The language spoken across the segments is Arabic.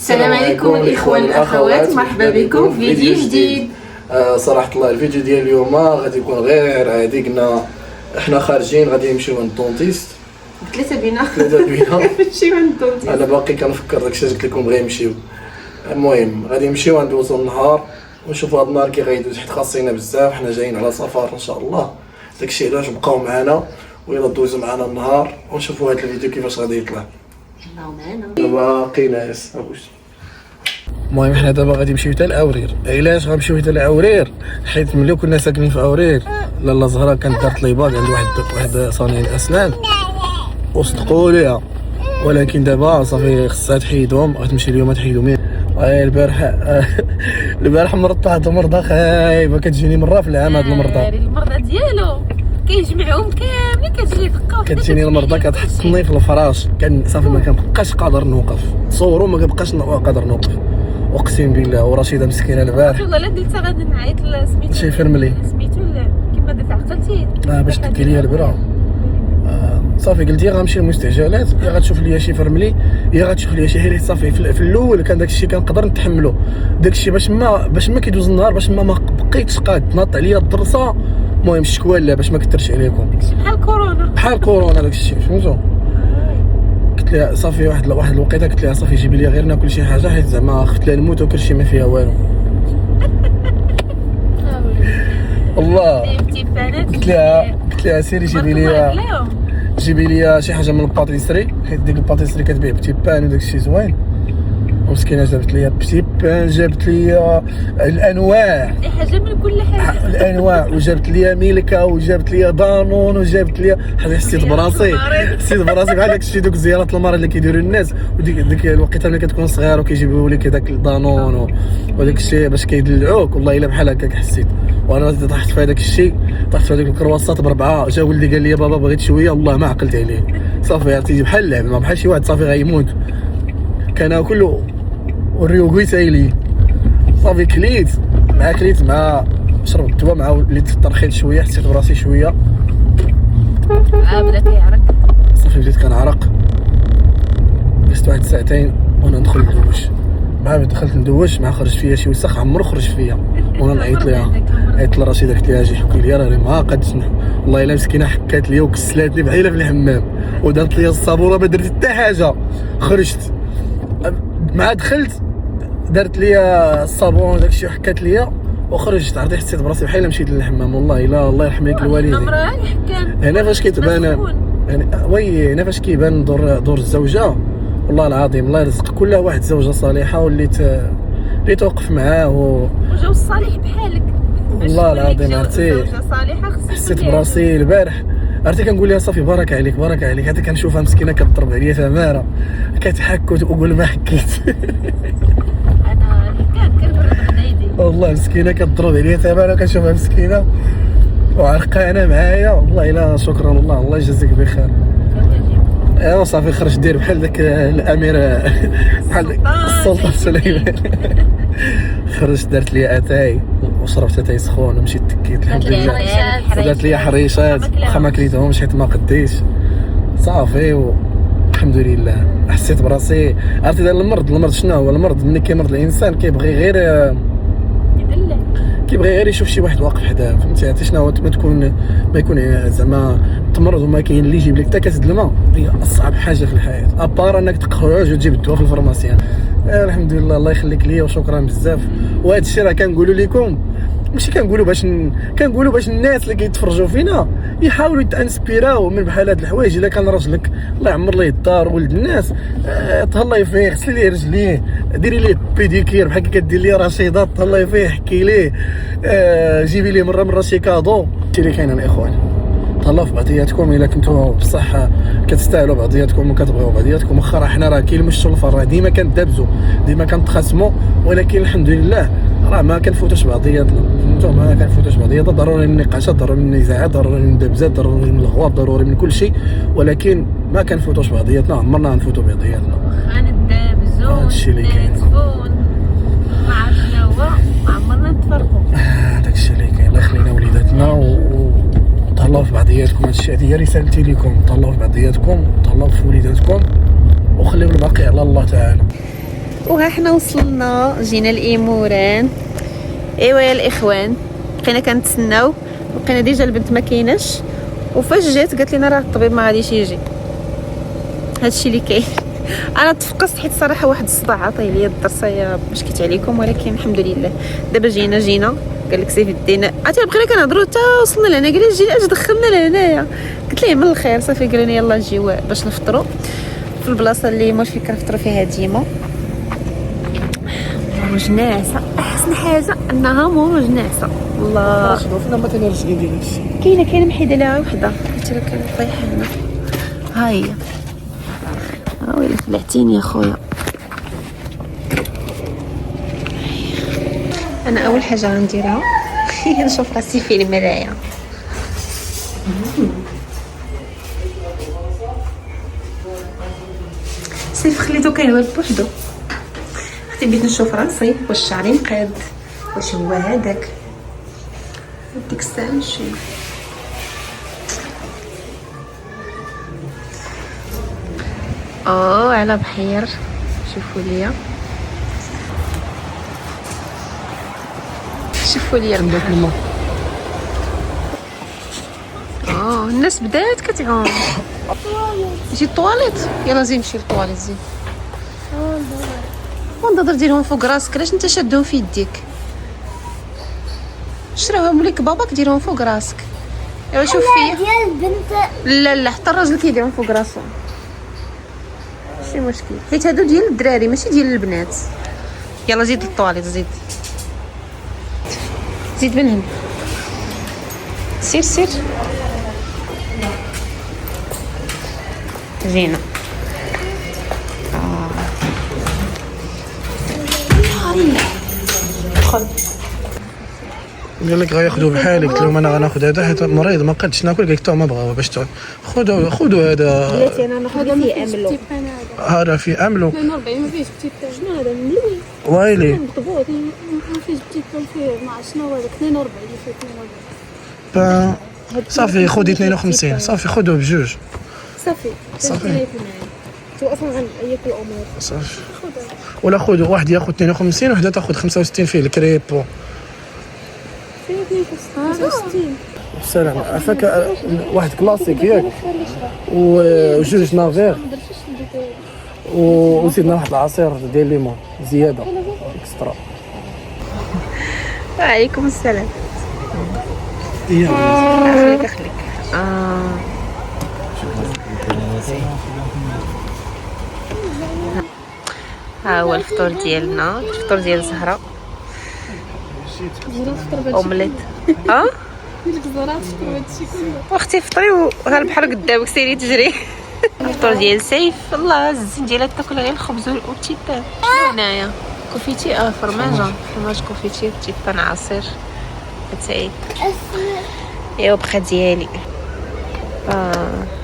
السلام عليكم الاخوان والاخوات، مرحبا بكم في فيديو جديد. صراحه الله الفيديو ديال اليوم غادي يكون غير عادي. قلنا احنا خارجين غادي نمشيو عند الدونتيست ثلاثه بينا ماشي عند الدونتيست. انا باقي كنفكر داكشي قلت لكم بغا يمشيو. المهم غادي نمشيو غندوزو النهار ونشوفوا هذا النهار كي غيدوز، حيت خاصينا بزاف، حنا جايين على سفر ان شاء الله. داكشي علاش بقاو معنا ويلا دوزو معنا النهار ونشوفوا هذا الفيديو كيفاش غادي يطلع. باقي ناس. المهم حنا دابا غادي نمشيو حتى لأورير. علاش غنمشيو حتى لأورير؟ حيت ملي كنا ساكنين في أورير لاله زهره كانت دارت ليباك عند واحد صانع الاسنان وصدقوا ليها، ولكن دابا صافي خصها تحيدهم. غتمشي اليوم تحيدهم. البارح مرضت واحد المرضى خايبه كتجيني مره في العام. هاد المرضى ديالو كيجمعهم كاملين كتجي دقه كتجيني المرضى كتحطني في الفراش. كان صافي ما كنبقاش قادر نوقف، صورو ما كنبقاش قادر نوقف اقسم بالله. ورشيده مسكينه البارح والله لا درت غادي نعيط لسميتو شي فرملي سميتو كيما درت عقلتي باش تدي ليا البرا. صافي قلت يا غنمشي للمستعجلات، يا غتشوف ليا شي فرملي، يا غتشوف ليا شي حيري. صافي في الاول كان داكشي كنقدر نتحملو، داكشي باش ما كيدوز النهار، باش ما بقيتش قاد تناط عليا الدرسه. المهم الشكوى لا باش ما كثرش عليكم، بحال كورونا داكشي فهمتوا. قلت لها صافي واحد الوقيته قلت لها صافي جيبي لي غير ناكل شي حاجه، حيت زعما خفت لا نموت وكلشي ما فيها والو. والله قلت لها سيري جيبي لي شي حاجه من الباتيسري، حيت ديك الباتيسري كتبيع بتي بان وداكشي زوين. ومسكينه جابت لي بتي بان، جابت لي الانواع، اي حاجه من كل حاجه الانواع، وجابت لي ميلكا، وجابت لي دانون، وجابت لي حاجه. حسيت براسي بحال داكشي دوك زيارات المرض اللي كيديروا الناس، وديك الوقيته ملي كتكون صغير وكيجيبوا لك داك الدانون وداك الشيء باش كيدلعوك. والله الا بحال هكاك حسيت. وانا طحت في هذاك الشيء، طحت في هذيك الكرواسات بربعه. جا ولدي قال لي بابا بغيت شويه، والله ما عقلت عليه. صافي عرفتي بحال اللعب، بحال شي واحد صافي غيموت. كناكل والريوغي سايلي. صافي كليت مع شربت الدواء، مع وليت ترخيت شويه، حسيت براسي شويه بدا كيعرق. صافي بديت كنعرق. جلست واحد ساعتين وانا ندخل ندوش. مع دخلت ندوش مع خرج فيا شي وسخ عمرو خرج فيا. وانا نعيط ليها، عيطت لرشيده قلت لها جي حكي لي راني ما قادش. والله الا مسكينه حكات لي وكسلاتني بحال في الحمام ودارت لي الصابونه، ما درت حتى حاجه. خرجت مع دخلت دارت لي الصابون وداكشي وحكات لي وخرجت. عرفتي حسيت براسي بحال مشيت للحمام. والله الا الله يرحم ليك الوالدين. هنا فاش كيتبان هنا فاش كيبان دور الزوجه. والله العظيم الله يرزق كل واحد زوجه صالحه واللي توقف معاه وجوج صالح بحالك. والله العظيم عرفتي حسيت براسي البارح. عرفتي كنقول لها صافي بارك عليك عرفتي كنشوفها مسكينه كتضرب عليا تماره كتحك وتقول ما حكيت. انا كنبرد يدي والله مسكينه كتضرب عليا تماره، كنشوفها مسكينه وعرقانه معايا. والله الا شكرا، الله يجازيك بخير. ايوا صافي خرج دير بحال داك الامير بحال السلطان سليمان. خرجت دارت لي اتاي وشربت اتاي سخون ومشيت تكيت الحمد لله. دارت لي حريشات واخا ما كليتهمش حيت ما قديتش. صافي والحمد لله حسيت براسي. عرفتي دار المرض شنو هو المرض؟ ملي كيمرض الانسان كيبغي غير يدلع، كيبغي غير يشوف شي واحد واقف حداه. فهمتي عرفتي شنو هو؟ ما يكون زعما تمرض وما كاين اللي يجيب لك حتى كاس الماء. هي اصعب حاجه في الحياه ابار انك تخرج وتجيب الدواء في الفارماسيان. الحمد لله الله يخليك ليا وشكرا بزاف. وهذا الشيء راه كنقولوا لكم ماشي كنقولوا باش الناس اللي كيتفرجوا فينا يحاولوا يتانسبيراو من بحال هاد الحوايج. الا كان راجلك الله يعمر ليه الدار ولد الناس تهلاي فيه، غسلي ليه رجليه، ديري ليه بيديكير بحال كدير ليه رشيدات، تهلاي فيه حكي ليه، جيبي ليه مره شي كادو. هادشي اللي كاين الاخوان. تهلاو في بعضياتكم الا كنتو بصح كتستاهلوا بعضياتكم وكتبغيو بعضياتكم. واخا راه حنا راه كيلمشوا الفر، ديما كندابزوا ديما كنتخاصموا، ولكن الحمد لله راه ما كنفوتوش بعضياتنا. فهمتوا؟ ما كنفوتوش بعضياتنا. ضروري النقاشات، ضروري النزاعات، ضروري الدبزات، ضروري من الغوار، ضروري من كل شيء، ولكن ما كنفوتوش بعضياتنا. عمرنا غنفوتوا بعضياتنا. غندابزوا هادشي اللي كاين. ما عرفت شنو هو، عمرنا نتفرقوا. داكشي اللي كاين. الله يخلينا وليداتنا تهلاو في بعضياتكم. هادشي هي رسالتي لكم. تهلاو في بعضياتكم، تهلاو في وليداتكم، وخليو الباقي على الله تعالى. وها حنا وصلنا، جينا الايموران. ايوا يا الاخوان، بقينا كنتسناو، بقينا ديجا البنت ما كايناش، وفاش جات قالت لنا راه الطبيب ما غاديش يجي. هادشي اللي كاين. انا تفقست حيت صراحه واحد الصداع عطيه ليا الدرسه، باش كيت عليكم، ولكن الحمد لله دابا جينا قال لك سيف دينا عرفتي، بقينا كنهضروا حتى وصلنا لهنا. قال لي جي اش دخلنا لهنايا، قلت ليه من الخير صافي. قالوا لي يلاه نجيو باش نفطروا في البلاصه اللي ماشي كنفطروا فيها ديما. مروج ناعسه، احسن حاجه انها مروج ناعسه والله. شنو فينا ما تنرجعين ديال هادشي. كاينه محيده لها وحده، قلت لك انا طايحه هنا. ها هي، ها ويلي فلعتيني يا خويا. انا اول حاجه غنديرها هي نشوف راسي في المرايه. سيف خليتو كيهبط بوحدو، اختي بغيت نشوف راسي واش شعري مقاد، واش هو هذاك ديك الساعه نمشي. على بحير، شوفوا ليا البحر. الناس بدات كتعوم. جي الطواليت، يلا زين نمشي للطواليت زين. ونضر ديرهم فوق راسك، علاش انت شادهم في يديك؟ شراهم ليك باباك ديرهم فوق راسك. ايوا شوف فيا ديال البنت. لا حتى الراجل كيديرهم فوق راسهم، ماشي مشكل، حيت هادو ديال الدراري ماشي ديال البنات. يلا زيد للطواليت، زيد من هنا، سير زينة. دخل. قال لك غياخذوا بحالي، قلت لهم انا غناخذ هذا حيت مريض ما قدش ناكل. قال لك ما بغاو باش خذوا هذا. بلاتي انا ناخذ فيه املو، هذا في املو 42 ما فيهش بتيت. شنو هذا ملوي ويلي مضبوط، ما فيهش بتيت فيه. ما عرفت شنو هذا 42 اللي فيه 42. صافي خذي 52. صافي خذوا بجوج صافي تو اصلا عن اياك الامور صافي. ولا خذوا واحد ياخذ 52 وحده تاخذ 65 فيه الكريبو. فيه 62. السلام عافاك. واحد كلاسيك ياك وجوج نافير وزيدنا واحد العصير ديال ليمون زياده اكسترا. وعليكم السلام. خليك ها هو الفطور ديالنا، الفطور ديال زهرة. اومليت. واختي فطري وها البحر قدامك، سيري تجري. الفطور ديال سيف، الله الزين ديالها تاكل غير الخبز والبتيتان. شنو هنايا؟ كوفيتي فرماج كوفيتي، بتيتان، عصير، اتاي. ايوا بخا ديالي.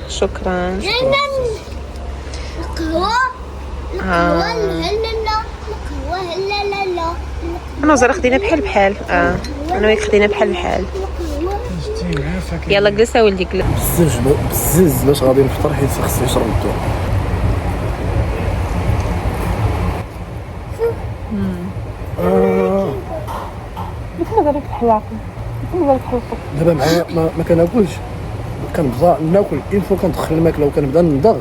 شكرا. القهوة انا وزرا خدينا بحال انا وياك خدينا بحال. يلا جلس اولدي جلس. بزز باش غادي نفطر حيت خصني نشرب الضوء. دابا معايا ما كناكلش، كنبدا ناكل فوا كندخل الماكله وكنبدا نضغ،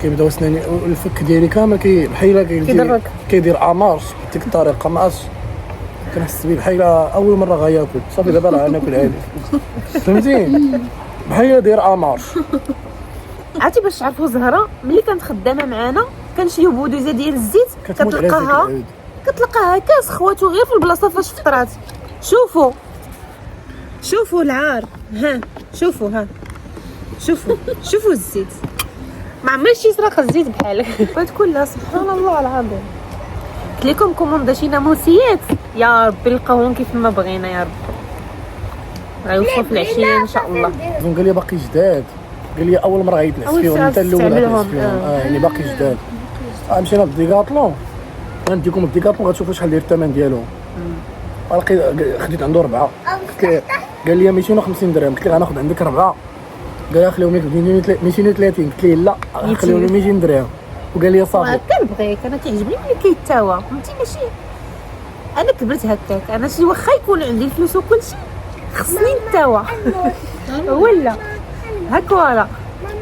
كيبداو اسناني الفك ديالي كامل بحال كيدير امارش بديك الطريقه. ما عرفتش، كنحس بيه بحال اول مره غياكل. صافي دابا راه ناكل عادي، فهمتي؟ بحال داير امارش. عرفتي باش تعرفوا زهره ملي كانت خدامه معانا كنشريو بودوزه ديال الزيت، كتلقاها كاس خواتو غير في البلاصه فاش فطرات. شوفوا العار، شوفوا الزيت، ما عمري شي سرق الزيت بحالك. بغيت كلها سبحان الله العظيم. قلت لكم كوموندا شي ناموسيات، يا ربي نلقاوهم كيف ما بغينا، يا رب غيوصلوا في العشيه ان شاء الله. قال لي باقي جداد، قال لي اول مره غيتنعس فيهم، انت الاول يعني باقي جداد. مشينا للديكاتلون، غنديكم الديكاتلون غتشوفوا شحال داير الثمن ديالهم. خديت عنده 4، قال لي 250 درهم. قلت له غناخذ عندك 4. قال لي خليهم لك 230. قلت له لا خليهم لي 200 درهم. وقال لي صافي كنبغيك انا، كيعجبني ملي كيتاوى فهمتي. ماشي انا كبرت هكاك، انا شي واخا يكون عندي الفلوس وكلشي خصني نتاوى ولا هكا ولا.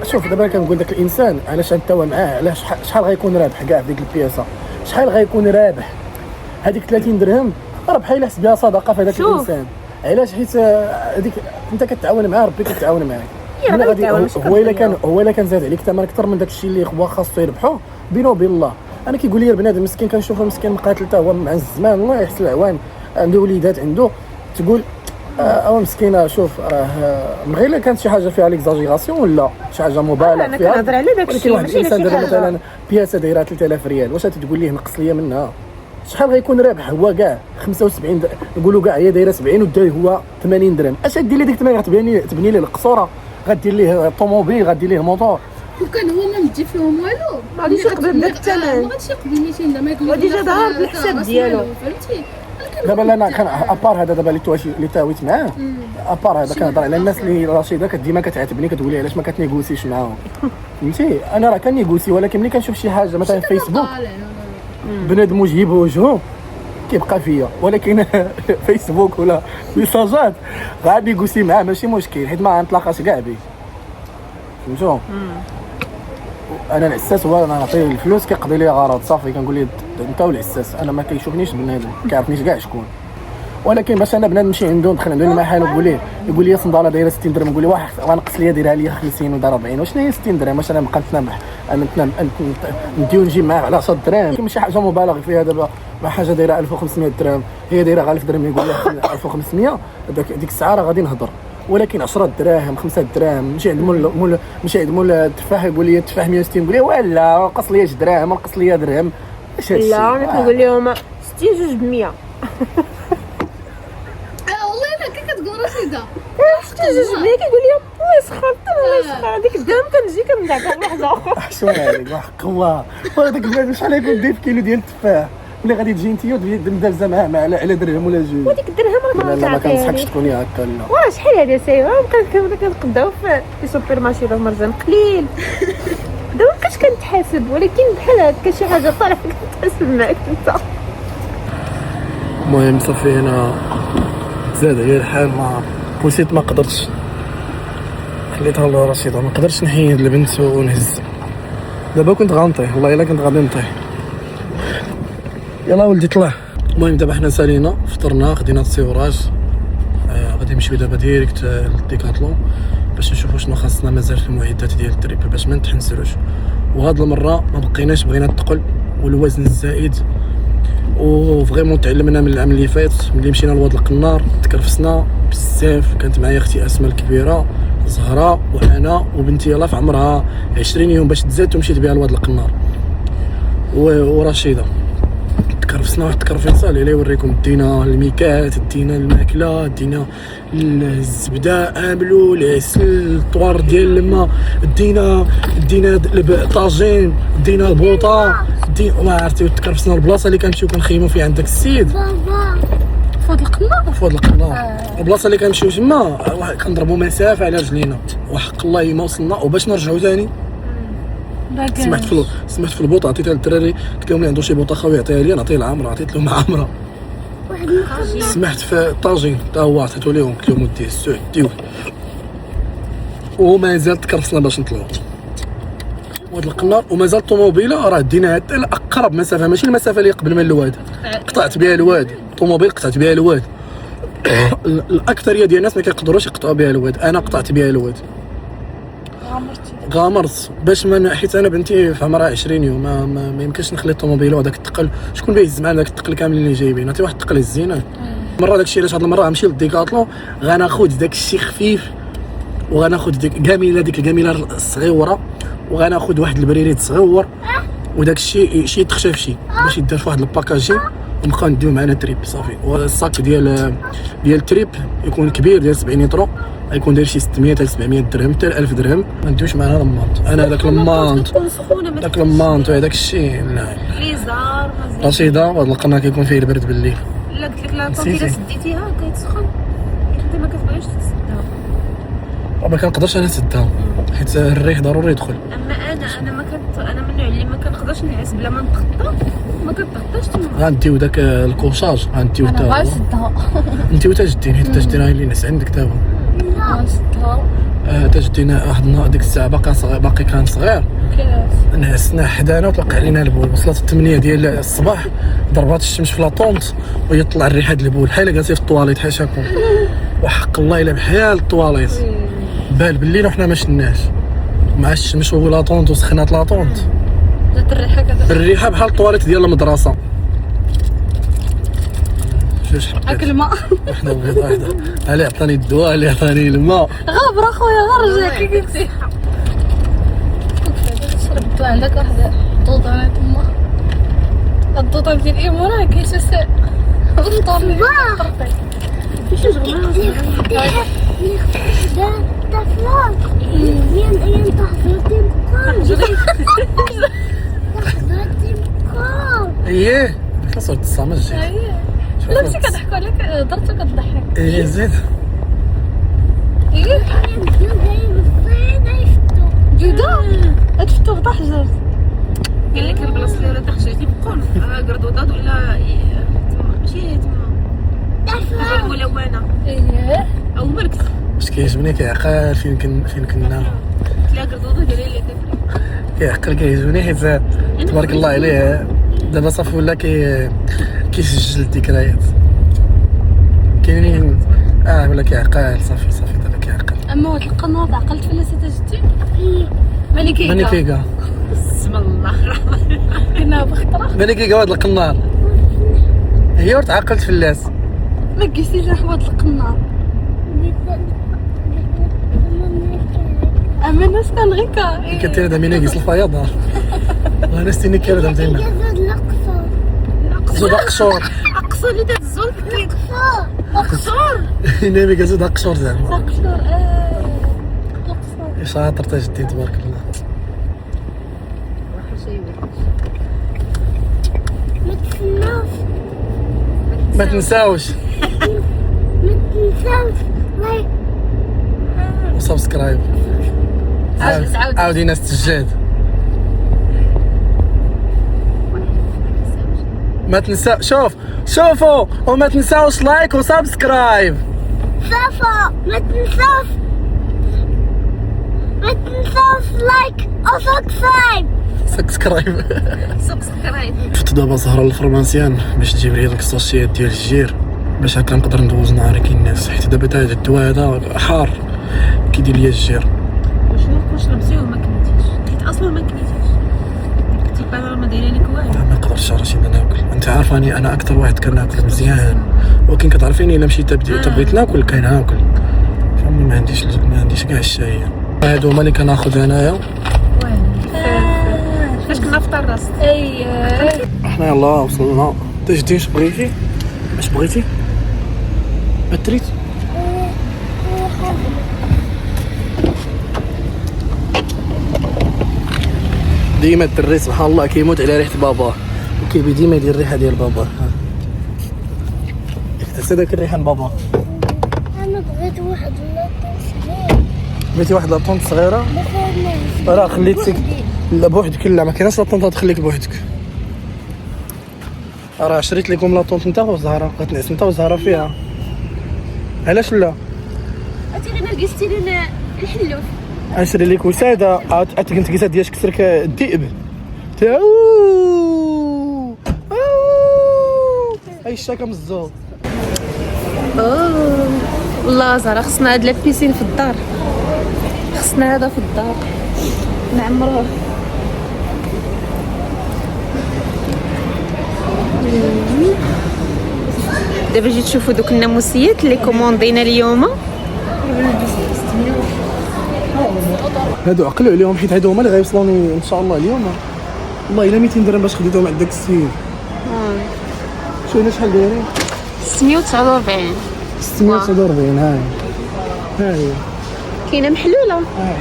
شوف دابا كنقول لك الانسان علاش غنتاوى معاه، علاش شحال غيكون رابح كاع في ديك البياسه، شحال غيكون رابح هذيك 30 درهم ربح الا حسب بها صدقه في هذاك الانسان. علاش؟ حيت هذيك انت كتعاون معاه ربي كيتعاون معاك. هو الا كان زاد عليك ثمن اكثر من داك الشيء اللي هو خاصو يربحو بينه وبين الله. انا كيقول لي البنادم مسكين كنشوفه مسكين مقاتل حتى هو مع الزمان الله يحسن العوان، عنده وليدات عنده، تقول مسكينه. شوف راه من غير كانت شي حاجه فيها ليكزاجيراسيون ولا شي حاجه مبالغ فيها. انا كنهضر على داك الشيء، واحد الانسان دابا مثلا بياسه دايره 3000 ريال، واش تقول ليه نقص ليا منها؟ شحال غيكون رابح هو كاع 75 نقولوا كاع هي دايره 70 ودار هو 80 درهم. اش غدير ليه ديك 80 غتبني ليه القصوره، غدير ليه طوموبيل، غدير ليه موطور، وكان هو ما مدي فيهم والو، ما غاديش يقبل بداك الثمن، ما غاديش يقبل 200 درهم، ما يقول وديجا ظهر بالحساب ديالو فهمتي. دابا انا كان ابار هذا دابا اللي تاويت معاه، ابار هذا كنهضر على الناس اللي رشيده ديما كتعاتبني كتقول لي علاش ما كتنيغوسيش معاهم. فهمتي انا راه كنيغوسي، ولكن ملي كنشوف شي حاجه مثلا في فيسبوك بنادم وجهي بوجهه كيبقى فيا، ولكن فيسبوك ولا ميساجات غادي نيغوسي معاه ماشي مشكل، حيت ما غنتلاقاش كاع به. فهمتوا؟ انا العساس هو انا نعطيه الفلوس كيقضي لي غرض صافي، كنقول ليه انت والعساس، انا ما كيشوفنيش بنادم كيعرفنيش كاع شكون. ولكن باش انا بنادم نمشي عنده ندخل عنده المحل ونقول ليه صنداله دايره 60 درهم، نقول له واحد غنقص ليا ديرها لي 50 ودار 40، وشنو هي 60 درهم؟ واش انا نبقى نتنبح انا ندي ونجي معاه على 10 درهم؟ ماشي حاجه مبالغ فيها. دابا مع حاجه دايره 1500 درهم هي دايره 1000 درهم، يقول لي 1500 ديك الساعه راه غادي نهضر. ولكن 10 دراهم 5 دراهم مشي عند مول التفاح يقول لي التفاح 160، نقول له ولا نقص ليا درهم نقص ليا درهم. اش هادشي؟ لا انا كنقول لهم 60 جوج ب100. والله انا كي كتقول رشيده 60 جوج ب100 كيقول لهم وي سخرت الله يسخر هذيك الدرهم كنجي كندعك واحد اخر. شنو هذيك وحق الله. وهذاك البنادم شحال يكون داير كيلو ديال التفاح ملي غادي تجي انت ندابزه معاه على درهم ولا جوج. وديك الدرهم راه ما كنصحكش تكوني هكا. لا واه شحال هادي سايبه كنقداو في سوبر مارشي راه مرجان قليل. دابا مابقيتش كنتحاسب، ولكن بحال هكا شي حاجه طالعه كنتحاسب معاك انت. المهم صافي انا زاد عليا الحال، ما بوسيت ما قدرتش، خليتها لرشيده، ما قدرتش نحيد البنت ونهز. دابا كنت غنطيح والله الا كنت غادي نطيح. يلا ولدي طلع. المهم دابا حنا سالينا فطرنا خدينا السيوراج، غادي نمشيو دابا ديريكت للديكاتلون باش نشوفوا شنو خاصنا مازال في المعدات ديال التريب باش ما نتحنسروش. وهاد المره ما بقيناش بغينا الثقل والوزن الزائد، وفريمون تعلمنا من العام اللي فات ملي مشينا لواد القنار تكرفسنا بزاف. كانت معايا اختي اسماء الكبيره زهراء وانا وبنتي يلاه في عمرها 20 يوم باش تزاد ومشيت بها لواد القنار ورشيده. تكرفسنا واحد التكرفيصه اللي يوريكم، دينا الميكات، دينا الماكله، دينا الزبده املو العسل الطوار ديال الماء، دينا الطاجين، دينا البوطه، ما عرفتي. تكرفسنا البلاصه اللي كنمشيو كنخيمو فيها عند داك السيد فواد القنار. البلاصه اللي كنمشيو تما كنضربوا مسافه على رجلينا، وحق الله ما وصلنا. وباش نرجعوا ثاني سمحت في البوطه، عطيتها للدراري قلت لهم اللي عنده شي بوطه خاوي يعطيها لي، نعطيه العامره، عطيت لهم عامره. سمحت في الطاجين حتى هو عطيتو لهم، قلت لهم وديه السوع ديوه. ومازال تكرفسنا باش نطلعوا وهاد القنار، ومازال الطوموبيله راه دينا حتى اقرب مسافه، ماشي المسافه اللي قبل من الواد قطعت بها الواد، الطوموبيل قطعت بها الواد. الاكثريه ديال الناس ما كيقدروش يقطعوا بها الواد، انا قطعت بها الواد. غامرت باش ما، حيت انا بنتي في عمرها 20 يوم ما يمكنش نخلي الطوموبيله وهذاك الثقل. شكون بيهز معنا داك الثقل كامل اللي جايبين؟ عطي واحد الثقل هزينا مره. داك الشيء علاش هاد المره غنمشي للديكاتلون غناخذ داك الشيء خفيف، وغناخذ ديك الكاميله، ديك الكاميله الصغيره، وغناخذ واحد البريريد صغير، وداك الشيء شي تخشف باش يدار في واحد الباكاجي ونبقاو نديو معنا تريب صافي. والصاك ديال التريب يكون كبير ديال 70 لتر، غيكون داير شي 600 حتى 700 درهم حتى 1000 درهم. ما نديوش معنا لمانط، انا داك المانط وهذاك الشيء لا ليزار رشيده. وهاد القناه كيكون فيه البرد بالليل. لا قلت لك لا طوموبيله سديتيها كيتسخن، انت ما كتبغيش تسدها. ما كنقدرش انا نسدها حيت الريح ضروري يدخل. اما انا ما كنت، انا من النوع اللي ما كنقدرش نعس بلا ما نتغطى، ما كنتغطاش تما. غنديو داك الكوشاج، غنديو انا حتى هو. غنشدها. انت وتجدين حيت تجدين اللي نعس عندك حتى هو. غنشدها تجدين واحد ديك الساعه باقي كان صغير، كيفاش نعسنا حدانا وطلق علينا البول. وصلت 8 ديال الصباح ضربات الشمس في لاطونط ويطلع الريحه ديال البول بحال جالسين في الطواليت حاشاكم. وحق الله الا بحال الطواليت بال بالليل وحنا ما شناش مع الشمس ولاطونط وسخنات لاطونط. جات الريحه كذا، الريحه بحال الطواليت ديال المدرسه. جوج حبات هاك الماء وحده بيضه وحده. علي عطاني الدواء، علي عطاني الماء. غابر اخويا غير رجع كي قلتي. شربت عندك واحد الضوضه تما، الضوضه ديال ايمورا كيشسع غلطوني. اييه كسرت الصمج. لا ماشي كنضحكوا عليك، درتو كتضحك. ايه زيد ايه جودا هتفتو غدا حجر. قال لك البلاصه اللي ولا تخشيتي بكون قردودات ولا ماشي تما ملونه. ايه او مركز واش كيعجبني كيعقل فين كنا تلاقي قردوده ديال اللي كيعقل كيعجبني حيت تبارك الله عليه دابا صافي ولا كيسجل الذكريات. كاينين ولا كيعقل صافي دابا كيعقل. اما واحد القناط عقلت فين جدتي ماني ماني كيكا بسم الله الرحمن كنا بخطره ماني كيكا واحد القنار هي وتعقلت في اللاس. ما قيسيش واحد القناط. اما الناس كان غيكا كتير دا مين يقيس الفياض. انا ستيني كير دا مزيان زود قشور اقصر اللي تزول اقصر نامي كزود قشور زعما قشور. شاطر تا جدي تبارك الله. ما تنساوش لايك وسبسكرايب. عاودي ناس السجاد. ما تنسى شوفوا وما تنساوش لايك وسبسكرايب. صافا ما تنساوش لايك او سبسكرايب. سبسكرايب. شفت دابا زهره الفرماسيان باش تجيب لي داك الساشيات ديال الجير باش هكا نقدر ندوز نهاري كي الناس، حيت دابا تا هذا الدواء هذا حار كيدير ليا الجير. واش رمسيوه ما كنتيش حيت اصلا ما كنتيش كنتي باغا ما دايره لك والو. ما نقدرش رشيد ناكل. انت عارفاني انا اكثر واحد كناكل مزيان، ولكن كتعرفيني الا مشيت بغيت ناكل كناكل. فهمني ما عنديش كاع الشهيه. هادو هما اللي كناخذ انايا. فاش كنا في طراس. اييه احنا يلا وصلنا. تجدي اش بغيتي؟ اش بغيتي؟ ما تريد؟ ديما الدري سبحان الله كيموت على ريحه باباه وكيبي ديما يدير الريحه ديال باباه. اكتسى داك الريحه لبابا. انا بغيت واحد لاطون. بغيتي واحد لاطونط صغيره؟ راه خليتك لا بوحدك. لا ما كايناش لاطونط تخليك بوحدك. راه شريت لكم لاطونط نتا وزهره غتنعس نتا وزهره فيها. علاش لا؟ عرفتي انا قستي لنا الحلوف. غنشري لك وساده عاد كنت قيسها ديال كسرك الذئب تاو اي الشاكه مزوق. والله زهره خصنا هاد البيسين في الدار، خصنا هذا في الدار نعمروه. دابا جيت تشوفوا دوك الناموسيات اللي كوموندينا اليوم. هادو عقلوا عليهم حيت هادو هما اللي غيوصلوني ان شاء الله اليوم. والله الا 200 درهم باش خديتهم عند داك السيد. شوف هنا شحال دايرين؟ 649. 649. ها هي كاينه محلوله. ها هي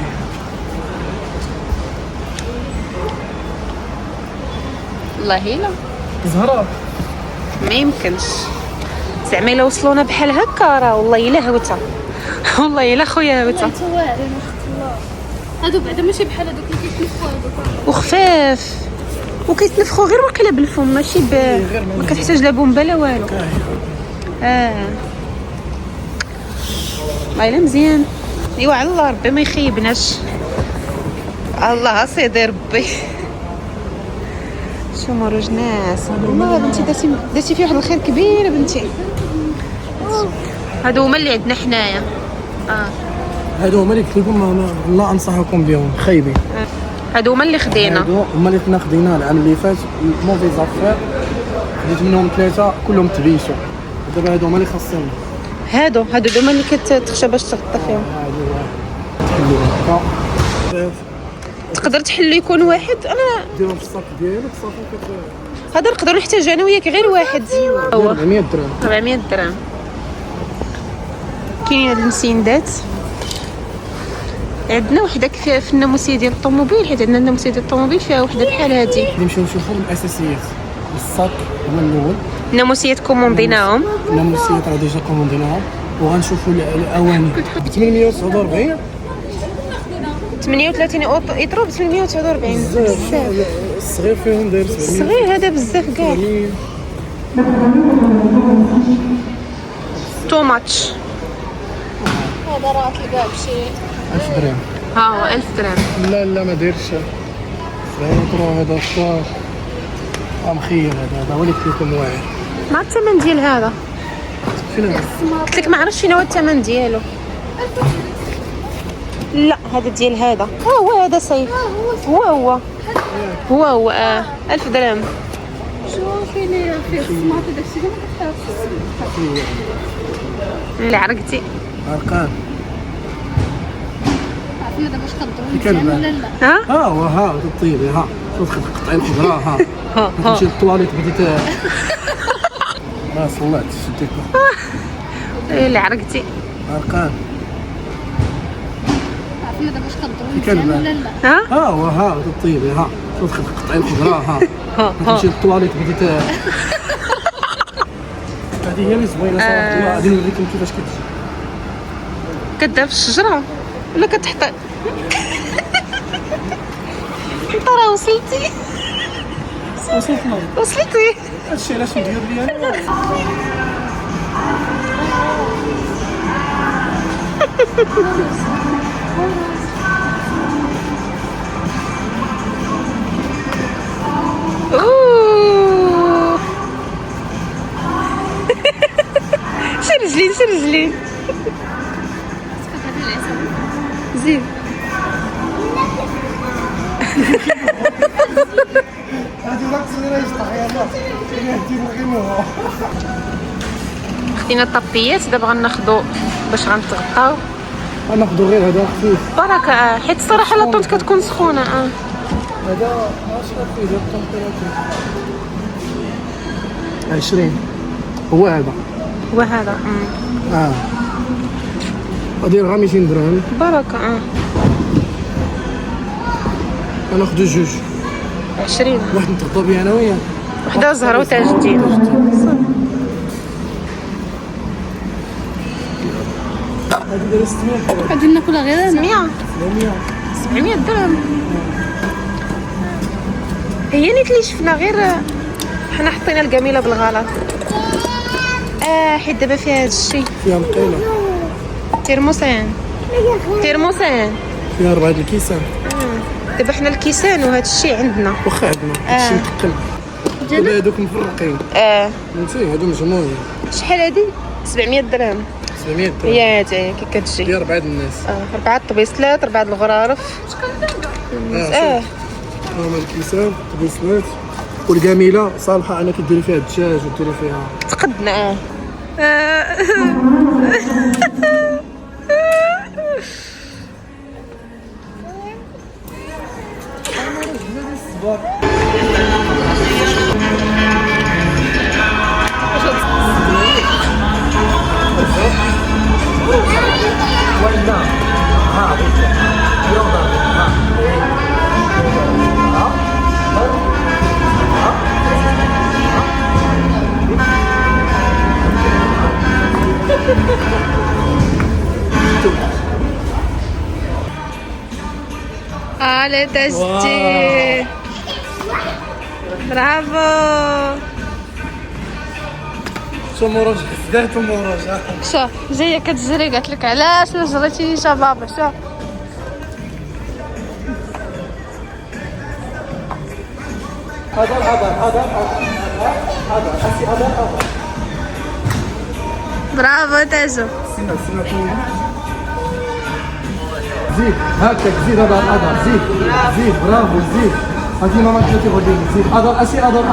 والله الا زهره ما يمكنش زعما الا وصلونا بحال هكا راه والله الا هوته. والله الا خويا هوته. هادو بعدا ماشي بحال هادوك اللي كيتنفخوا هادوك. وخفاف وكيتنفخوا غير واقيلا بالفم ماشي ما كتحتاج لا بومبه لا والو. والله الا مزيان. ايوا على الله ربي ما يخيبناش. الله سيدي ربي. شو مروج ناس والله بنتي درتي فيه واحد الخير كبير بنتي. هادو هما اللي عندنا حنايا. هادو هما اللي قلت لكم لا انصحكم بهم خايبين. هادو هما اللي خدينا. هادو هما اللي كنا خدينا العام اللي فات موفي زافير، خديت منهم 3 كلهم تبيشوا. دابا هادو هما اللي خاصين. هادو هما اللي كتخشى باش تغطى فيهم. تقدر تحلو يكون واحد. انا ديرهم في الصاك ديالك صافي هذا نقدروا نحتاجو انا وياك غير واحد. هو 400 درهم. 400 درهم. كاينين هاد المسيندات عندنا وحده في الناموسيه ديال الطوموبيل، حيت عندنا الناموسيه ديال الطوموبيل فيها وحده بحال هادي. نمشيو نشوفوا الاساسيات. الصاك هو الاول، الناموسيات كومونديناهم. الناموسيات راه ديجا كومونديناهم، وغنشوفوا الاواني ب 849. 38 يضرب 849 بزاف. الصغير فيهم داير 700. الصغير هذا بزاف كاع. تو ماتش. هذا راه تلقاه بشي 1000 درهم. ها هو 1000 درهم. لا ما دايرش 7 هذا 12. مخير هذا هو اللي قلت لكم واعر. ما الثمن ديال هذا؟ فين هذا؟ قلت لك ما عرفتش شنو هو الثمن ديالو. لا هذا ديال هذا. هو هذا سيف. هو 1000 درهم. شوفي لي فيه السماط داكشي اللي ما كتعرفش. اللي عرقتي ارقام. عرفنا دابا واش كنضرب كان ولا لا. ها هو الطيب ها شوف قطعي الخضره ها تمشي للطواليت بديت ما صلاتش شديت اللي عرقتي. ارقام. عرفنا دابا واش كنضرب كان ولا لا. هو الطيب ها شوف قطعي الخضره ها تمشي للطواليت بديت هذه هي اللي زوينه صراحه. غادي نوريكم كيفاش كتجي. كدير في الشجره ولا كتحط؟ انت راه وصلتي. وصلتي. هادشي علاش ندير ليا انا. اوه شي رجلين زين. خدينا الطابيات دابا غناخدو باش غنتغطاو. غناخدو غير هذا خفيف. بركه حيت الصراحه لا طونط كتكون سخونه. هذا اش فيه ديال التمبيراتور 20. هو هذا وهذا غادي غير 200 درهم. بركه. غناخدو جوج 20. واحد نتغطى بيه انا وياك. وحده زهره وتاج الدين. هادي دايره 600 غادي ناكلها غير انا. 700 درهم. هي نيت اللي شفنا غير حنا حطينا الكاميله بالغلط. حيت دابا فيها هذا الشيء. فيها مقيله. ترموسان فيها 4 الكيسان. دابا حنا الكيسان وهذا الشيء عندنا. واخا عندنا هادشي متقل. دابا هادوك مفرقين. فهمتي هادو مجموعين. شحال هادي؟ 700 درهم. 700 درهم. هي هادي كي كتجي. هي 4 الناس. 4 طبيصلات 4 الغرارف. هما الكيسان طبيصلات والكاميله صالحه انك ديري فيها الدجاج وديري فيها تقدنا. على تجديد. برافو. شو مروج دارت مروج. شوف جايه كتجري قالت لك علاش ما جريتينيش يا بابا. شوف برافو تاجو. زيد هكاك زيد اضر زيد برافو زيد. هاتي ماما تلاتي غاديين زيد اضر اسي اضر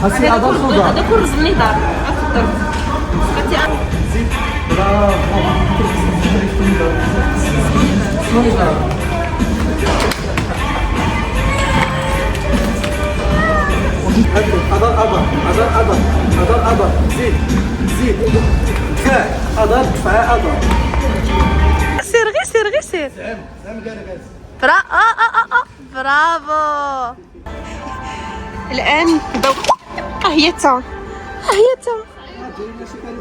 اسي اضر صداع. هذا كل رزقني دار اكثر. زيد برافو. شنو يدار؟ اضر زيد كفاح اضر كفاح اضر. سير برافو. الان بداو هي تا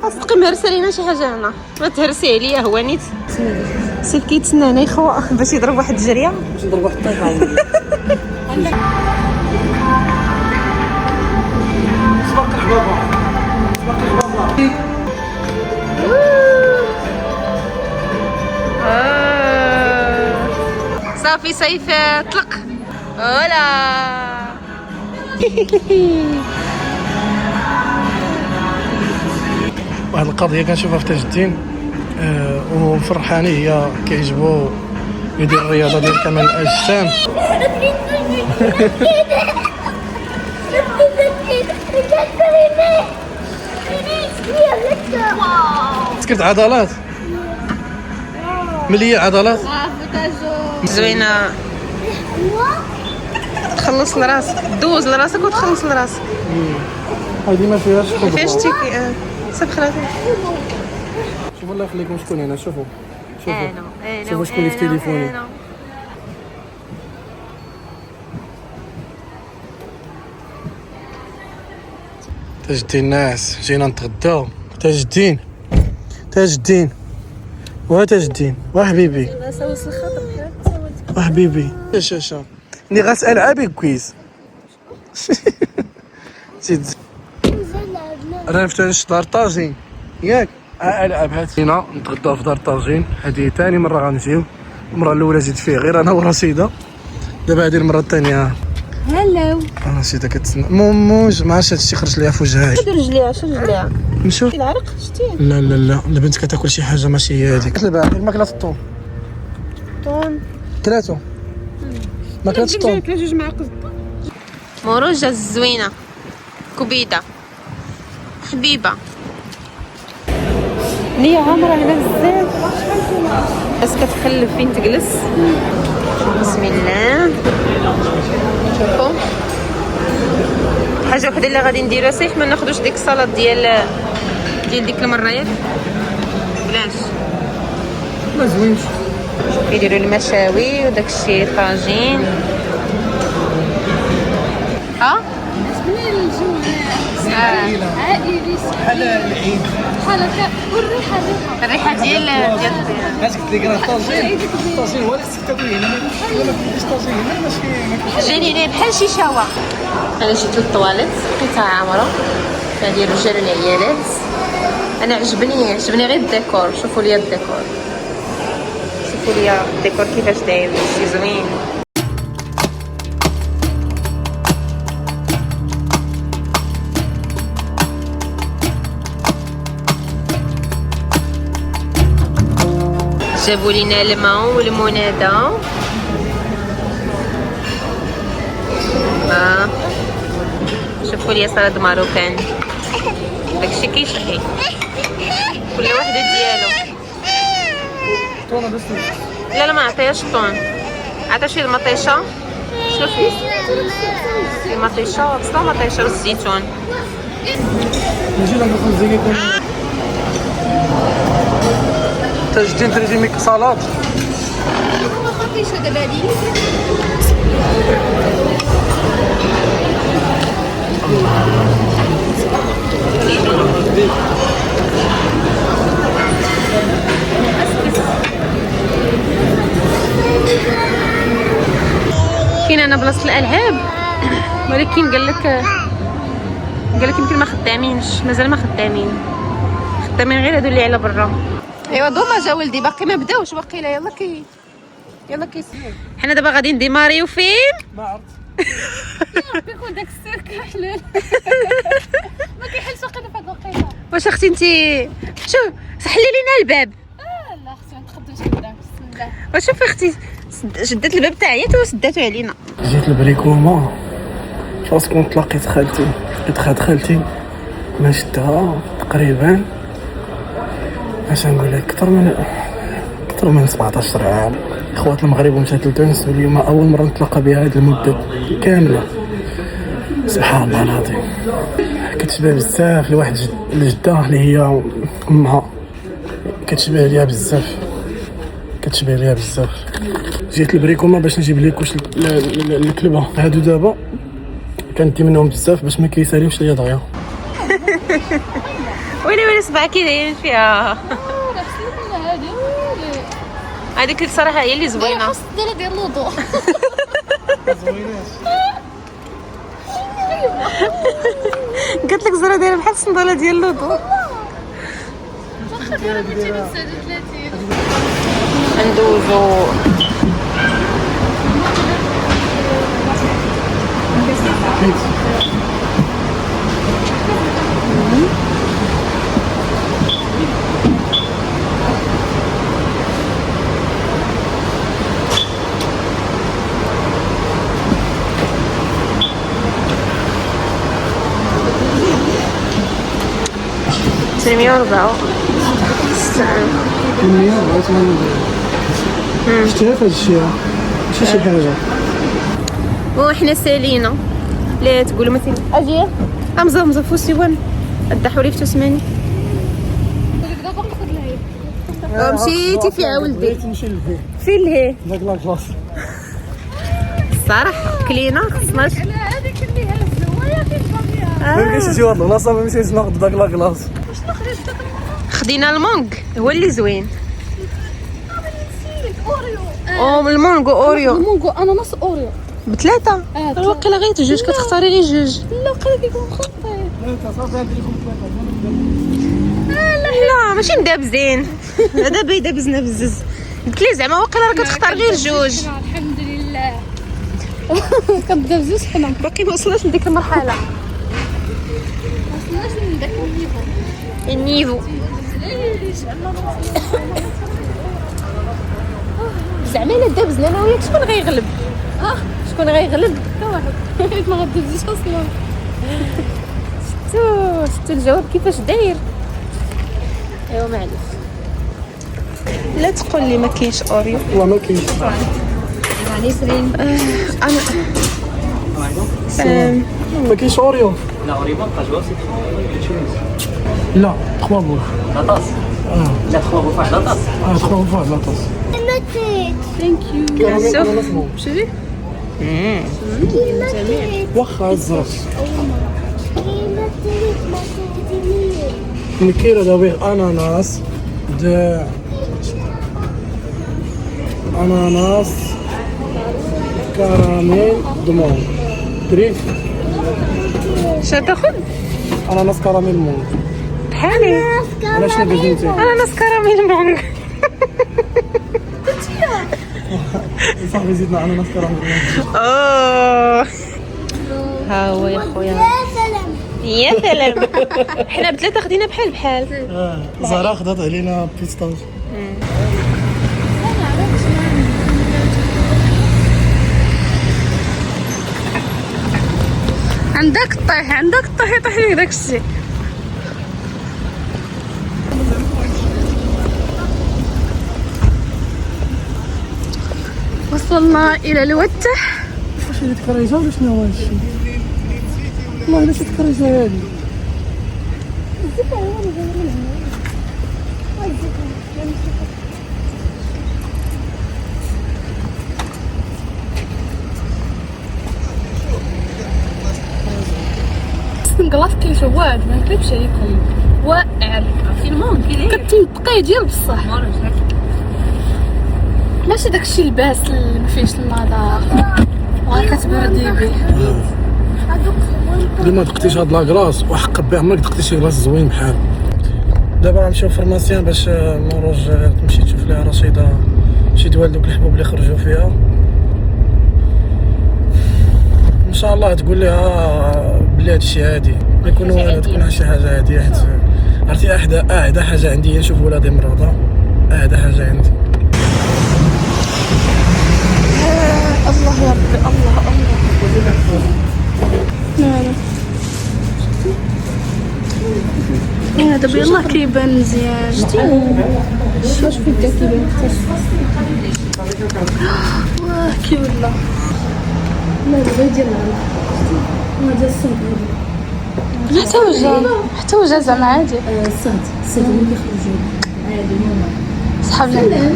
اصدقي مهرسه لينا شي حاجه هنا. ما تهرسي عليا هو نيت سير كيتسنى هنا يخوا باش يضرب واحد الجريه باش نضرب واحد الطيحه. سبق الحبابه صافي سيف طلق. هولا واحد القضيه كنشوفها في تاج الدين وفرحاني هي كيعجبو يدير الرياضه ديال كمال الاجسام. سكرت عضلات ملية عضلات زوينه. تخلص لراسك دوز لراسك وتخلص لراسك. هذه ما فيهاش خبز. فاش تيكي سب خلاص. شوفوا الله يخليكم شكون هنا. شوفوا شوفوا شكون اللي في تليفوني. تاج الدين الناس جينا نتغداو. تاج الدين وتاج الدين وحبيبي وحبيبي شاشة اللي غاسال عابي كويس. زيد انا فتنش دار طاجين ياك العب. هات هنا نتغداو في دار طاجين. هذه ثاني مره غنجيو. المره الاولى زيد فيه غير انا ورشيده. دابا هذه المره الثانيه هلو رشيده كتسنى. موج ما عرفتش هادشي خرج ليها في وجهها. شد رجليها نشوف العرق شتيه. لا البنت كتاكل شي حاجه ماشي هي هذيك. دابا الماكله الطون كلاتو ماكله الطون. جوج معالق مروجه الزوينه كبيده حبيبه ليا عامره هنا بزاف. بس كتخلف فين تجلس. بسم الله. شوفوا حاجه وحده اللي غادي نديروها صحيح ما ناخذوش ديك السلطه ديال ديك المره ياك بلاش ما زوينش. يديروا المشاوي وداكشي طاجين. عائلي بحال العيد بحال هكا. والريحه ديال عرفتي قلت لك راه الطاجين هو اللي خصك تاكل هنا. ما كاينش طاجين هنا ماشي جاني ليه بحال شي شاوه. انا جيت للطواليت لقيتها عامره فيها ديال الرجال والعيالات. انا عجبني غير الديكور. شوفوا لي الديكور كيفاش داير شي زوين. جابوا لينا الماء والمنادى. شوفوا لي سلطه ماروكان داكشي كيشحي كل واحد ديالو. لا ما عطيهاش الطون. عطا شي المطيشه. شنو فيه المطيشه؟ بس لا مطيشه والزيتون. نجي ناكل الزيتون. تاج الدين تريدي ميك سلطه. ما خاطيش دابا هادي. معنا بلاصه الالعاب، ولكن قال لك يمكن ما خدامينش، مازال ما خدامين غير هادو اللي على برا. ايوا دوما جا ولدي باقي ما بداوش واقيلا. يلا كي حنا دابا غادي نديماريو فين؟ ما عرفت كيكون داك السيرك حلال ما كيحلش واقيلا في هاد الوقيته. واش اختي انتي شوف سحلي لينا الباب. لا اختي ما تقدرش قدام. بسم الله. وشوفي اختي شدت الباب تاعي وسداتو علينا. جيت البريكومه فاش كنت لقيت خالتي ما شدها تقريبا اش نقول لك اكثر من 17 عام. اخوات المغرب ومشات لتونس واليوم اول مره نتلاقى بها هذه المده كامله. سبحان الله العظيم كتشبه بزاف لواحد الجده اللي هي امها، كتشبه ليها بزاف. جيت البريكومه باش نجيب لك واش الكلبه هادو دابا كندي منهم بزاف باش ما كيساليوش ليا دغيا. ويلي صباعك دايرين فيها. هذيك الصراحه هي اللي زوينه. خاص دير ديال الوضوء. قالت لك زرا دايره بحال الصنداله ديال الوضوء. ندوزو سلمية وربعو شتيها في هاد الشيء ماشي شي حاجه. وحنا سالينا لا تقولوا مثلا اجي امزه فوسيوان الدحوري في تسماني. مشيتي فيها ولدي؟ بغيت نمشي للفي فين لهي داك لاكلاص الصراحه كلينا خصناش. لا هذيك اللي هزوا يا كيف ما بغيتش نجي والله لا صافي مشيت ناخذ داك لاكلاص. خدينا المونغ هو اللي زوين. اوريو. المونغ اوريو المونغو اناناس اوريو بثلاثه. واقيلا غير جوج كتختاري غير جوج. لا وقيلا كيكون مخطط. لا ماشي مدابزين. هذا بيدا بزنا بزز. قلت لي زعما واقيلا راه كتختار غير جوج. الحمد لله. كنبدا بزوج حنا باقي ما وصلناش لديك المرحله. وصلناش من داك النيفو. زعما الا دابزنا انا وياك شكون غيغلب؟ شكون غيغلب؟ حتى واحد ما غادوزيش اصلا. شفتو الجواب كيفاش داير. ايوا معليش لا تقول لي ما كاينش اوريو. والله ما كاينش. نسرين ما كاينش اوريو. لا اوريو ما بقاش واش لا 3 بوف لا طاس. لا 3 بوف واحد لا طاس. 3 بوف واحد لاطاس. ثانك يو. شوفي واخا الزرق نكيرو دابا اناناس اناناس كراميل دمون دريك تاخذ اناناس كراميل مون. بحالي علاش نبغي انت اناناس كراميل مونغ. صاحبي زيدنا اناناس كراميل مون. ها هو يا خويا. يا سلام حنا بثلاثه خدينا بحال زهرة خدات علينا بيستاج. عندك طيح يطيح لك داك الشيء. وصلنا الى الوتح. واش هذيك الكريجه ولا شنو هو هادشي؟ والله الا شي كريجه هادي. نقلاف كيشواد ما نكذبش عليكم واعر. عرفتي المهم كتنطقيه ديال بصح ماشي داكشي لباس اللي ما فيهش النظافه. وكتبردي به. اللي ما دقتيش هاد لاكراس وحق به عمرك دقتي شي كلاص زوين بحال. دابا غنمشيو فارماسيان باش نروج تمشي تشوف ليها رشيده شي دوال دوك الحبوب اللي خرجوا فيها ان شاء الله تقول لها بلي هادشي عادي ما يكون والو، تكون شي حاجه عاديه. حيت عرفتي اعدى حاجه عندي هي نشوف ولادي مرضى، اعدى حاجه عندي. الله يا ربي الله دابا يلاه كيبان مزيان. شتي واش فين كيبان واه كي ولا لا دابا ديال هذا الصوت حتى وجه زعما عادي. الصاد اللي كيخرجوا عادي نورمال. صحابنا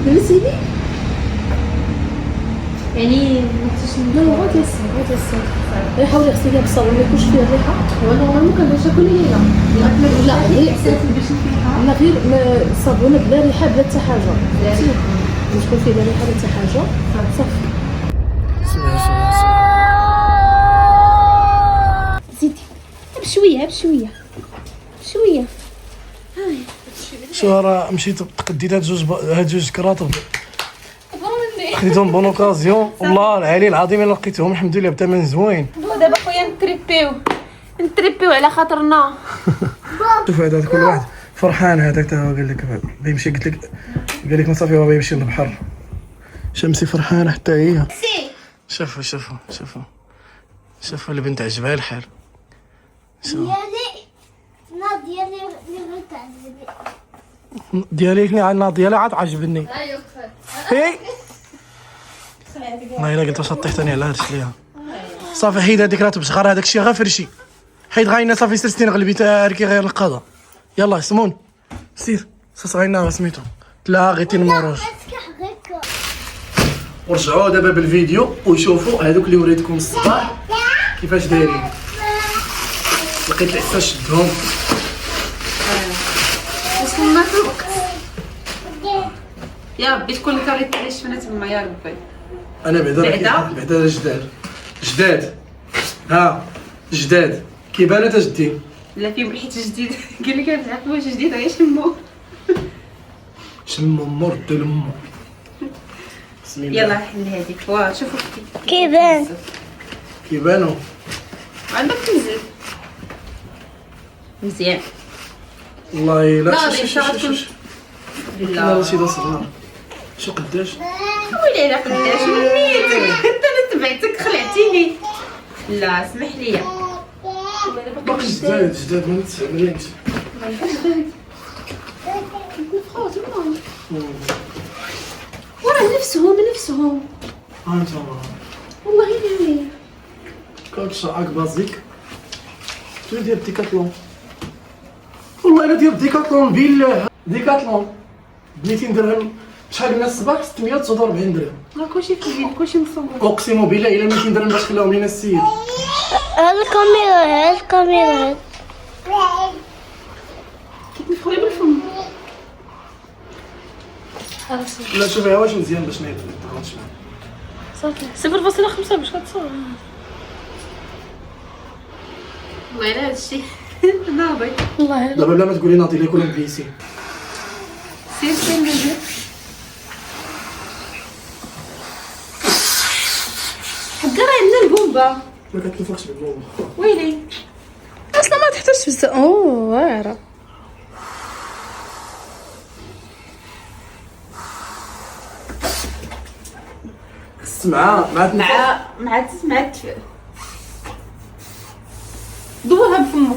نسيتي يعني ما كنتش نديرو غير الصاد غير حاولي غسليها بالصابون ما يكونش فيها الريحه. هو نورمالمون كنعيشها كل ليله. لا غير لا غير الصابونه بلا ريحه بلا حتى حاجه. فهمتي باش تكون فيها ريحه بلا حتى حاجه صافي. زيدي بشويه بشويه. شو راه مشيت تقديت هاد جوج كراطب خديتهم بون اوكازيون والله العلي العظيم الا لقيتهم الحمد لله بثمن زوين. دابا خويا نتريبيو على خاطرنا. شوف هذا كل واحد فرحان هذاك تا هو قال لك بيمشي قلت لك قال لك ما صافي هو بيمشي للبحر. شمسي فرحانه حتى هي. شوفوا البنت عجبها الحال. ديالي عندنا ديالي عاد عجبني. هي والله الا قلت واش طيحتني على هادشي ليها. صافي حيد هذيك راه تبشغر هذاك الشيء غير فرشي. حيد غاينا صافي سرتين غلبي تاركي غير القضاء. يلا سمون سير صغينا سميتو تلاغيتي المروج. ورجعوا دابا بالفيديو ويشوفوا هذوك اللي وريتكم الصباح كيفاش دايرين. لقيت العساس شدهم وصلنا في الوقت. يا ربي تكون الكاريت اللي شفنا تما يا ربي. انا بعدا جداد ها جداد كيبان تا جدي. لا فيهم ريحه جديد. قال لك انا تعرف واش جديد غير شمو مور دو لمو. بسم الله. يلا حل هذيك. واه شوفوا كيبانوا عندك تنزل مزيان. والله لا شوف لا رشيده صغار شو قداش ويلي لا قداش من نيتك انت اللي تبعتك خلعتيني. لا اسمح لي باقي جداد ما نتعملينش. وراه نفسهم انتما والله نعم. كاك شعاك بازيك تو ديال ديكاتلون. والله الا ديال ديكاتلون بالله ديكاتلون 200 درهم. شحال قلنا الصباح 649 درهم. راه كلشي في الفيديو كلشي مصور. اقسم بالله الا 200 درهم باش خلاهم لينا السيد. الكاميرا كيتنفخوا لي بالفم. لا شوفي واش مزيان باش ما يتغلطش معاك. 0.5 باش كتصور. والله الا هادشي ناضي. والله دابا بلا ما تقولي ناضي لي كل بليسي. سير نزيد. حقا راه عندنا البومبا. ما كتنفخش بالنوم. ويلي اصلا ما تحتاجش بزاف. واعره مع دورها بفمك.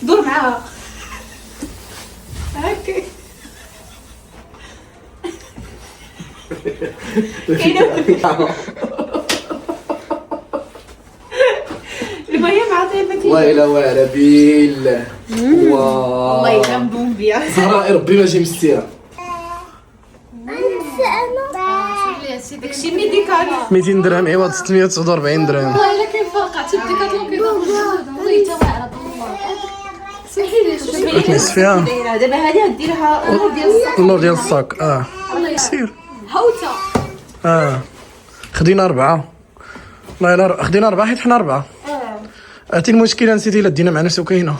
دور معاها هكا. المهم عطيه ويلا واعره بالله. والله يلا بومبيا. زهراء ربي ما جي مستيره. داكشي ميديكال 200 درهم عوض 649 درهم. والله الا كاين فرق. عرفتي ديكاتلون كيضرب والله حتى واعره والله. سمحي لي تنس فيها دابا هادي غديرها النور ديال الصاك. النور ديال الصاك. سير هوته خدينا 4 والله الا خدينا 4 حيت حنا 4. عرفتي المشكله نسيتي الا دينا معنا سكينه.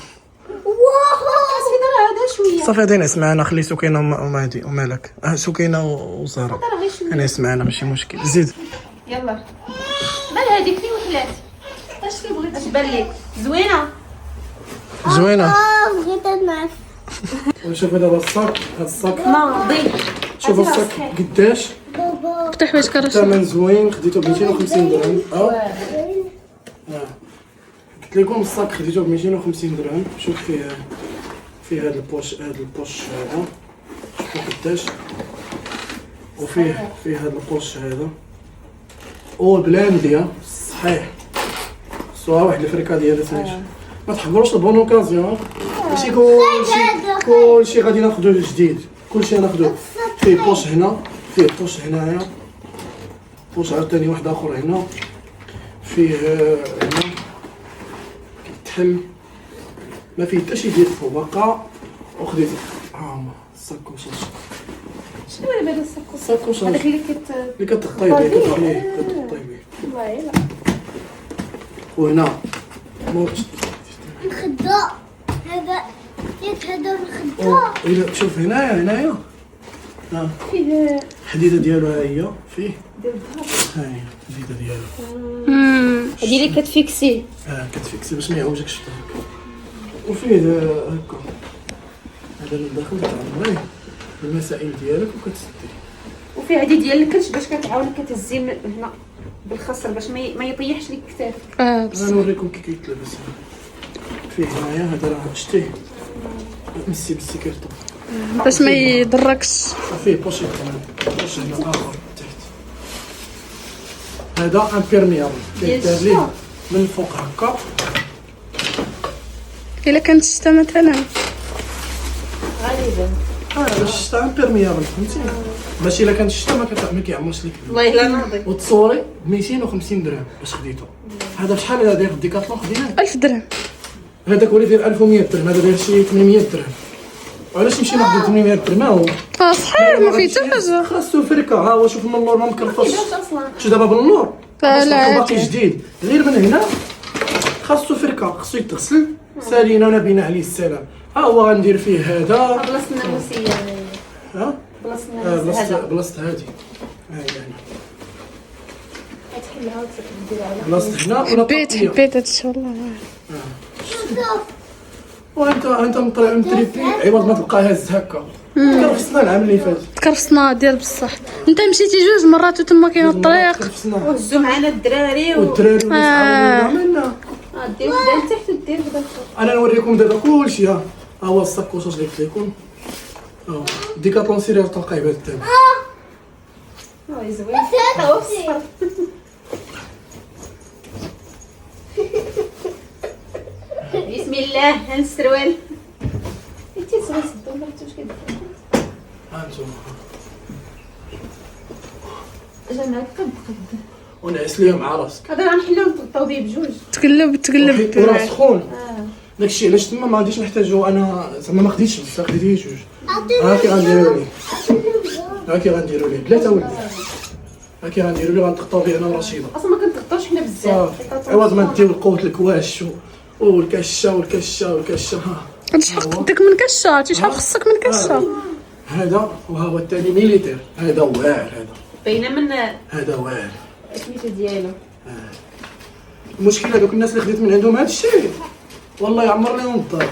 هذا شويه صافي غادي نعس معنا، خلي سكينه ومهدي ومالك. سكينه وزهره نعس معنا ماشي مشكل. زيد يلا مال هذيك فين وحلات اش كيبغي اش بان لك زوينه زوينه. بغيت نعرف. ونشوف دابا الصاك. هاد الصاك ناضي شوف الصاك قداش بابا فتح باش كرش. ثمن زوين، خديته ب 250 درهم. قلت لكم الصاك خديته ب 250 درهم. شوف فيه هذا البوش هذا شوفوا قداش، وفيه هذا البوش هذا والبلانديا صحيح سوا واحد الفريكه ديالها ثاني. ما تحضروش البون اوكازيون، ماشي كلشي غادي ناخذوه جديد، كلشي ناخذوه. فيه بوش هنا، فيه بوش هنايا، بوش عاوتاني واحد اخر هنا، فيه هنا كيتحل، ما فيه حتى شي ديال الفوبقه. وخديت الساكوش. شنو هو هذا الساكوش؟ الساكوش هذاك اللي اللي كتغطي به والله لا. وهنا الخدا هذا ياك هذا الخدا. إلا شوف هنايا فيه الحديده ديالو ها هي فيه ها هي الحديده ديالو هذه اللي كتفيكسي كتفيكسي باش ما يعوجكش الطريق. وفيه هكا هذا من الداخل تعمريه المسائل ديالك وكتسدي. وفي هذه ديال الكرش باش كتعاونك كتهزي من هنا بالخصر باش ما يطيحش لك كتافك. غنوريكم كي كيتلبس. فيه هنايا هذا راه شتيه مسي بالسكرتو باش ما يضركش. فيه بوشي كمان، بوش هنا اخر تحت. هذا امبيرميابل كيدار ليه من الفوق هكا. الا كانت الشتا مثلا غالبا باش الشتا امبيرميابل فهمتي، باش الا كانت الشتا ما كيعمرش ليك. والله الا ناضي. وتصوري ب 250 درهم باش خديته. هذا بشحال هذا داير في ديكاتلون خديناه؟ 1000 درهم. هذاك هو اللي داير 1100 درهم، هذا داير شي 800 درهم. وعلاش نمشي ناخذ 800 درهم؟ ها هو صحيح ما فيه حتى حاجه. خاصو فركه. ها هو شوف من اللور ما مكرفصش. شوف دابا بالنور لا باقي جديد، غير من هنا خاصو فركه، خاصو يتغسل سالينا ونبينا عليه السلام. ها هو غندير فيه هذا بلاصه الناموسيه. ها بلاصه الناموسيه هذا بلاصه هادي يعني تحلها وتدير على بلاصه هنا ولا حبيت هادشي والله. وانت متريبي عوض ما تبقى هاز هكا. كرفصنا العام اللي فات، تكرفصنا ديال بصح. انت مشيتي 2 مرات وتما كاين الطريق. كرفصنا وهزوا معنا الدراري والدراري والناس منا. دير وحده لتحت ودير وحده لفوق. انا نوريكم دابا كلشي. ها هو الساكوش اللي قلت لكم. ديكاتلون سيريال تلقايه بهذا الثمن. زوين هذا هو الصفر. بسم الله هنسروال انت تسوي صدو ما عرفتش كيدير. ها انتم اجا معاك قد ونعس ليهم مع راسك. هذا غنحلو نطبطاو بيه بجوج. تقلب وراه سخون. داكشي علاش تما ما غاديش نحتاجو. انا زعما ما خديتش بزاف، خديت جوج. هاكي غنديرو ليه، هاكي غنديرو ليه بلا تا ولد. هاكي غنديرو ليه غنتقطاو به انا ورشيده. اصلا ما كنتقطعوش حنا بزاف. عوض ما نديو القوت الكواش والكشه. شحال قدك من كشه؟ شحال خصك من كشه؟ هذا وها هو الثاني ميليتير. هذا واعر، باينه من هذا واعر سميتو ديالو. المشكله دوك الناس اللي خديت من عندهم هذا الشيء والله يعمر لهم الدار.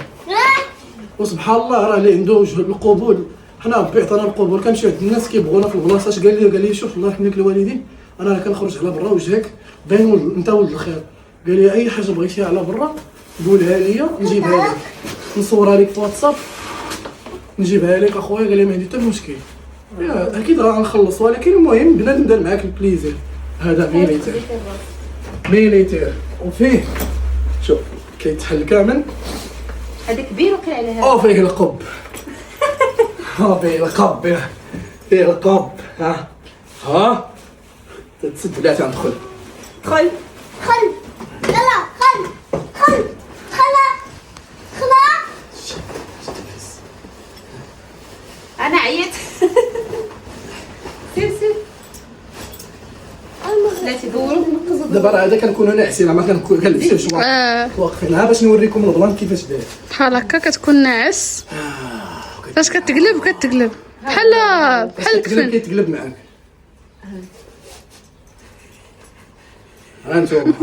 وسبحان الله راه اللي عنده وجه القبول. حنا ربي عطانا القبول، كنمشيو عند الناس كيبغونا في البلاصات. قال لي شوف الله يرحم لك الوالدين، انا راه كنخرج على برا وجهك باين انت ولد الخير. قال لي اي حاجه بغيتيها على برا قولها لي نجيبها لك، نصورها لك في واتساب نجيبها لك اخويا. قال لي ما عندي حتى مشكل، اكيد راه غنخلص، ولكن المهم بنادم دار معاك البليزير. هذا ميليتير وفيه شوف كيتحل كامل. هذا كبير وقع على هذا. فيه القب. فيه القب. ها تسد بلاتي غندخل. دخل يلا خل انا عييت. سير لا تدوروا. دابا راه هذا كنكونوا ناعسين ما كنلبسوش واقفين باش نوريكم البلان كيفاش داير. بحال هكا كتكون ناعس فاش كتقلب بحال الكفن كيتقلب معاك. ها انتم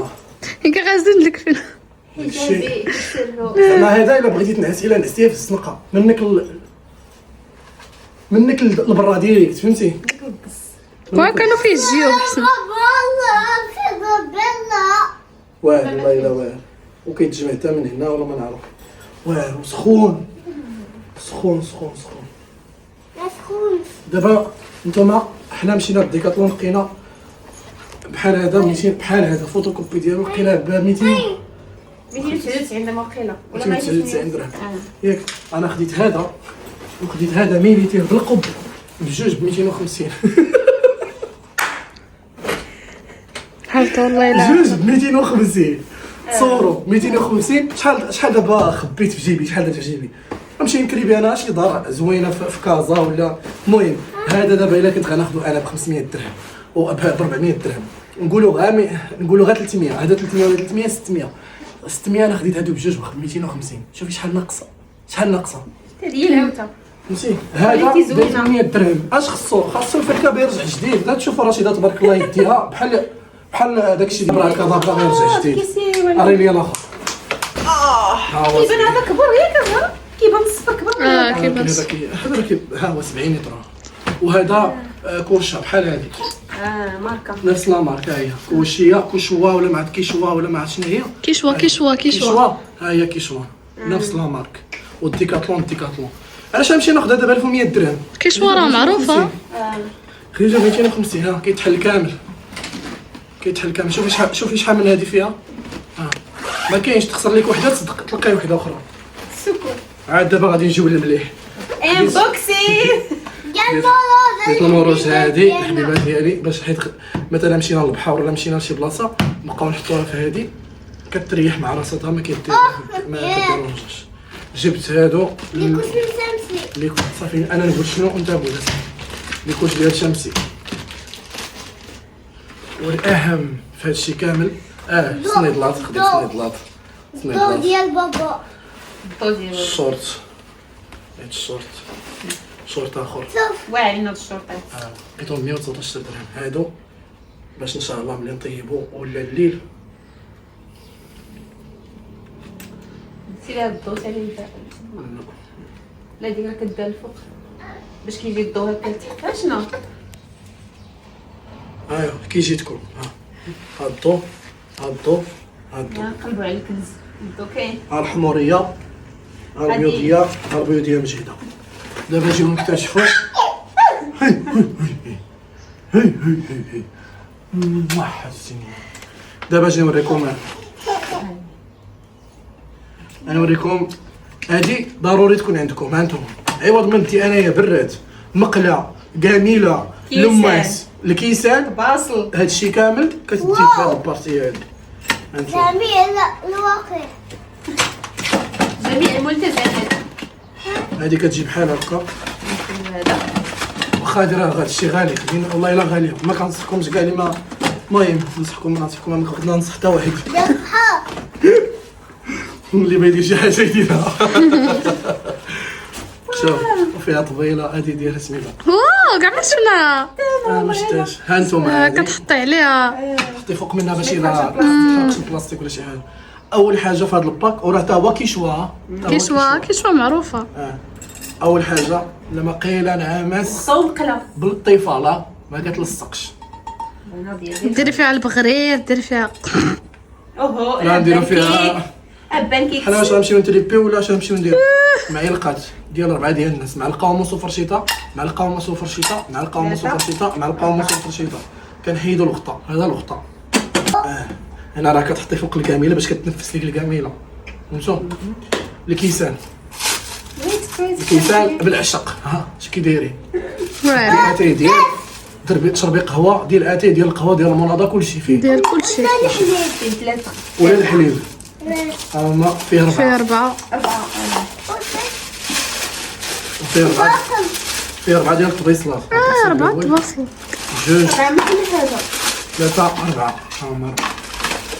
هكا غازين الكفن. زعما هذا الا بغيتي تنعس الا نعستيه في الزنقه منك لبرا ديريكت فهمتي. كانوا فيه الجيوب حسن. والله الا واعر وكيتجمع حتى من هنا ولا ما نعرف. واعر سخون سخون سخون سخون. دابا نتوما حنا مشينا للديكاتلون لقينا بحال هذا 200 بحال هذا فوتوكوبي ديالو لقيناه ب 299 دابا وقيله ولا 299 درهم ياك. انا خديت هذا وخديت هذا ميليتير بالقب بجوج ب 250. حالته والله الا جوج ب 250 صورو 250. شحال دابا خبيت في جيبي شحال درت في جيبي نمشي نكريبي انا شي دار زوينه في كازا ولا. المهم هذا دابا الا كنت غناخذو انا ب 500 درهم و ب 400 درهم نقولوا غير 300. هذا 300 ولا 300 600 انا خديت هادو بجوج ب 250. شوفي شحال ناقصه هي العوته فهمتي. هذا ب 800 درهم. اش خصو الفركه يرجع جديد. لا تشوفوا رشيده تبارك الله يديها بحال داكشي ديال هكا باغي يرجع جديد. راه لي الاخر كيبان هذا كبر ياك كيبان الصفر كبر. كيبان هذا ها هو 70 لتر. وهذا كورشه بحال هذيك ماركه نفس لا ماركه هي كوشوا ولا ما عرفت كيشوا ولا ما عرفت شنو هي. كيشوا ها هي كيشوا نفس لا مارك. والديكاتلون علاش غنمشي ناخذ هذا ب 1100 درهم. كيشوا راه معروفه خريجه ب 250. ها كيتحل كامل شوفي شحال من هذه فيها. ما كاينش تخسر لك وحده تصدق تلقاي وحده اخرى. سكر عاد دابا غادي نجيو للمليح. انبوكسي ديت المروج هادي الحبيبات ديالي باش حيت مثلا مشينا للبحر ولا مشينا لشي بلاصه نبقاو نحطوها في هادي كتريح مع راسها ما كديروش. جبت هادو اللي صافي انا نقول شنو وانت قول ليكوش ديال شمسي. والاهم في هادشي كامل سنيدلات. خديت سنيدلات ديال بابا الشورت. هاد شورت اخر واعرين هاد الشرطه لقيتهم 119 درهم. هادو باش ان شاء الله ملي نطيبو ولا الليل سير هاد الضو تاعي لا ديك راه كدير الفوق باش كيجي الضو هكا لتحت. شنو ايوا كي جيتكم هاد الضو نقلبوا على الكنز الضو كاين. الحموريه البيضيه مجهده. دابا نجيو نكتشفوا دابا اجي نوريكم هادي ضروري تكون عندكم. ها انتم عوض من دي انايا براد مقله جميله لماس الكيسان باصل هادشي كامل كتدي في هاد البارتي هادي. جميع الواقع جميع الملتزمات هادي كتجي بحال هكا. هذا واخا هادي راه هادشي غالي خدينا والله الا غالي ما كنصحكمش كاع لي المهم نصحكم ما خدنا نصح حتى واحد اللي ما يدير شي حاجه يديرها. شوف وفيها طويله هادي ديالها سميتها كاع ما شفنا ما شفتهاش. ها انتم كتحطي عليها حطي فوق منها باش الا تحطش البلاستيك ولا شي حاجه. اول حاجه في هذا الباك وراه تا هو كيشوا معروفه. اول حاجه لما قيله نعامس صوب قلا بالطيفاله ما كتلصقش. ديري فيها البغرير ديري فيها اوهو لا نديرو فيها ابان كيك حنا واش غنمشيو نتريبيو ولا واش غنمشيو نديرو معلقات ديال 4 ديال الناس معلقه ونص فرشيطه معلقه ونص فرشيطه معلقه ونص فرشيطه معلقه ونص فرشيطه. كنحيدو الغطاء هذا الغطاء. هنا راه كتحطي فوق الكاميله باش كتنفس لك الكاميله فهمتوا. الكيسان بالعشق ها اش كيدايري اتاي ديال تشربي قهوه ديال اتاي ديال القهوه ديال المناضه كلشي فيه دير كلشي ثلاثه ولا الحليب هما فيه 4 فيها 4 فيه 4 ديال الطبيصلات 4 تواصل 2 3 4 حمر.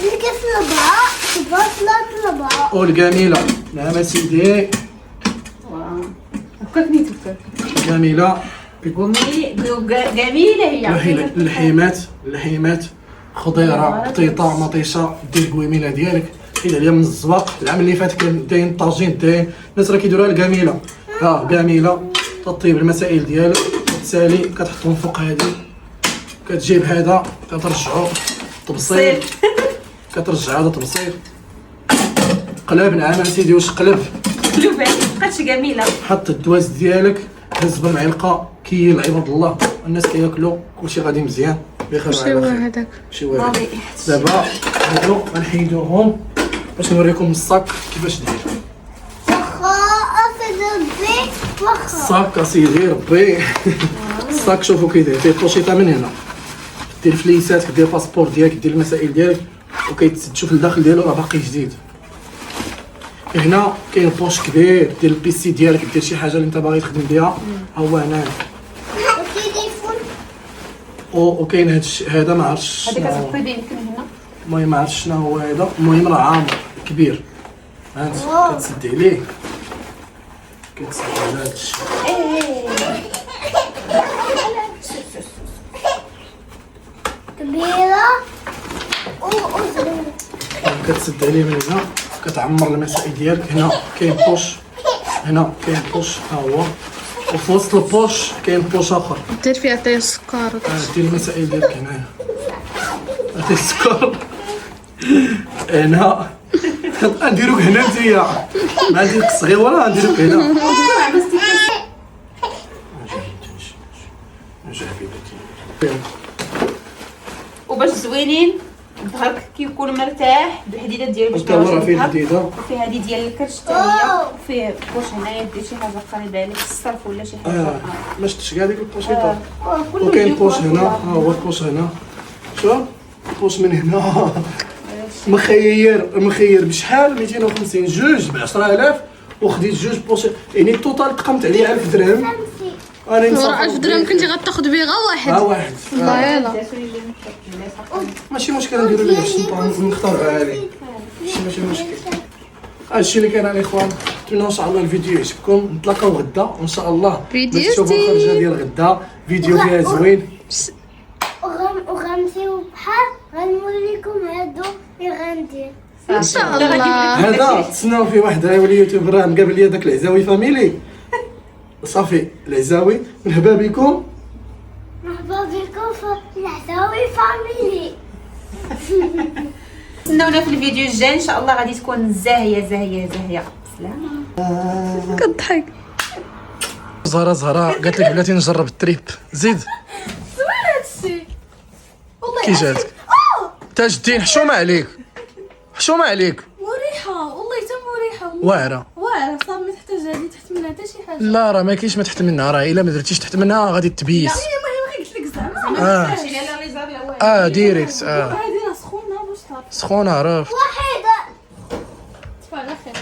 اللي كتطلبها طلبها والجميله نعم سيدي هكاك نيتك جميله. جميله هي. اللحيمات خضيره بطيطه مطيشه. دير الكويميله ديالك حيد عليها من الزواق. العام اللي فات كان داين طاجين داين الناس راه كيديروها الجميله. جميله تطيب المسائل ديالك وبالتالي كتحطهم فوق هادي كتجيب هذا كترجعو طبسيل كترجع هذا طبسيل قلب. نعم سيدي واش قلب بقاتش جميله. حط الدواز ديالك هز بالمعلقه كيل عباد الله الناس كياكلوا كلشي غادي مزيان بخير وعلى خير. هذاك شي واحد دابا هادو غنحيدوهم باش نوريكم الصاك كيفاش داير. الصاك اسيدي ربي الصاك شوفوا كي داير فيه بوشيطه من هنا دير فليسات كدير باسبور ديالك دير المسائل ديالك وكيتسد. تشوف الداخل ديالو راه باقي جديد. هنا كاين بوش كبير دير البيسي ديالك دير شي حاجه اللي انت باغي تخدم بها ها هو هنا. وكاين هذا ما عرفتش هذيك كتحطي بين يمكن هنا. المهم ما عرفتش شنو هو هذا. المهم راه عامر كبير هانت كتسد عليه كتسد على هادشي. كبيرة وصغيرة. كتسد عليه من هنا كتعمر المسائل ديالك. هنا كاين بوش هنا كاين بوش ها هو وفي وسط البوش كاين بوش اخر دير فيه عطيه السكر. دير المسائل ديالك هنايا عطيه السكر هنا نديروك هنا نتيا ما عندي الصغير ولا نديروك هنا. وباش زوينين ظهرك كيكون مرتاح بالحديدات ديالو باش حتى راه فيه حديده وفيه هذه ديال الكرش ثانيه وفيه بوش هنايا دير شي حاجه قريبه عليك الصرف ولا شي حاجه. ما شفتش كاع ديك البوشيطه. كل وكاين بوش هنا ها هو البوش هنا شوف البوش من هنا مخير بشحال 250 جوج ب 10000 وخديت جوج بوش يعني التوتال تقمت عليه 1000 درهم. انا وراه 1000 درهم كنتي غتاخذ بيه غا واحد. واحد الله يلا ماشي مشكل نديرو ليه باش نختار عليه ماشي مشكل. هادشي اللي كان الاخوان. نتمنى ان شاء الله الفيديو يعجبكم. نتلاقاو غدا وان شاء الله فيديو تشوفوا الخرجه ديال غدا فيديو فيها زوين. وغنمشيو بحال غنوريكم هادو اللي غندير ان شاء الله. هذا تسناو فيه واحد يولي يوتيوبر راه مقابل ليا داك العزاوي فاميلي صافي. العزاوي مرحبا بكم مرحبا بكم في العزاوي فاميلي. تسناونا في الفيديو الجاي ان شاء الله غادي تكون زاهيه. سلام. كضحك. زهره قالت لك بلاتي نجرب التريب زيد زوين هادشي والله. كي جاتك تاج الدين؟ حشومه عليك مريحه والله حتى مريحه واعره صافي ما تحتاج هادي تحت منها حتى شي حاجه. لا راه ما كاينش ما تحت منها. راه الا ما درتيش تحت منها غادي تبيس. المهم غير قلت لك زعما ديريكت هادي راه سخونه باش تعرف. سخونه عرفت.